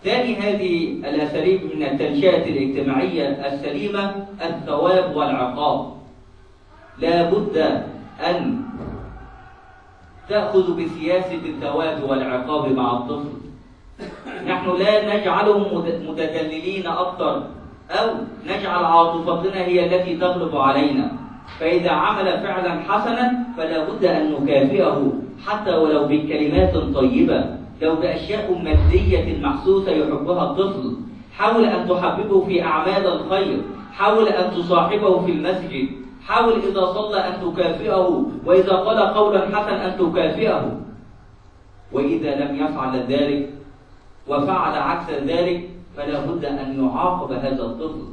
ثاني هذه الأساليب من التنشئة الاجتماعية السليمة الثواب والعقاب. لا بد أن تأخذ بسياسة الثواب والعقاب مع الطفل. نحن لا نجعلهم متدللين أكثر أو نجعل عاطفتنا هي التي تغلب علينا، فإذا عمل فعلا حسنا فلا بد أن نكافئه حتى ولو بكلمات طيبة، لو بأشياء مادية محسوسة يحبها الطفل. حاول أن تحببه في أعمال الخير، حاول أن تصاحبه في المسجد، حاول إذا صلى أن تكافئه، وإذا قال قولا حسنا أن تكافئه. وإذا لم يفعل ذلك وفعل عكس ذلك فلا بد أن يعاقب هذا الطفل.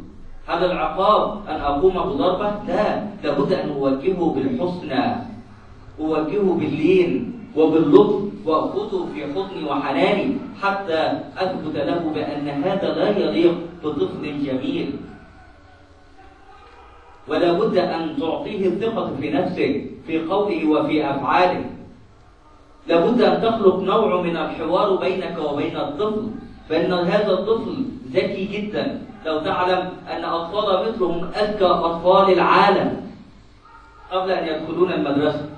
هل العقاب أن أقوم بضربه؟ لا، لابد أن أوجهه بالحسنى، أوجهه باللين وباللطف، وأخذه في حضني وحناني حتى أثبت له بأن هذا لا يليق بطفل جميل. ولا بد أن تعطيه الثقة في نفسه في قوله وفي أفعاله. لابد أن تخلق نوع من الحوار بينك وبين الطفل، فإن هذا الطفل ذكي جدا. لو تعلم أن أطفال مثلهم أذكى أطفال العالم قبل أن يدخلون المدرسة.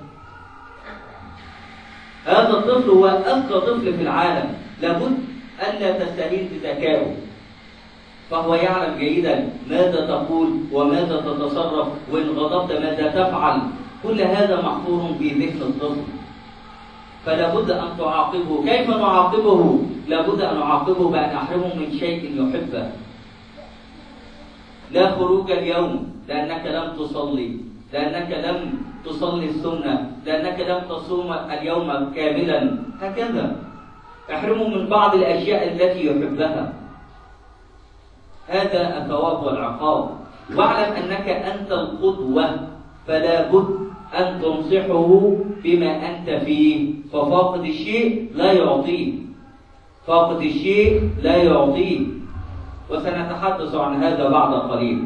هذا الطفل هو أذكى طفل في العالم، لابد ألا تستهين بذكائه، فهو يعلم جيدا ماذا تقول وماذا تتصرف، وإن غضبت ماذا تفعل. كل هذا محفور في ذهن الطفل، فلا بد أن تعاقبه. كيف نعاقبه؟ لا بد أن نعاقبه بأن نحرمه من شيء يحبه. لا خروج اليوم لأنك لم تصلي، لأنك لم تصلي السنة، لأنك لم تصوم اليوم كاملا، هكذا. احرمه من بعض الأشياء التي يحبها. هذا الثواب والعقاب. واعلم أنك أنت القدوة، فلا بد أن تنصحه بما أنت فيه، ففاقد الشيء لا يعطيه، فاقد الشيء لا يعطيه. وسنتحدث عن هذا بعد قليل.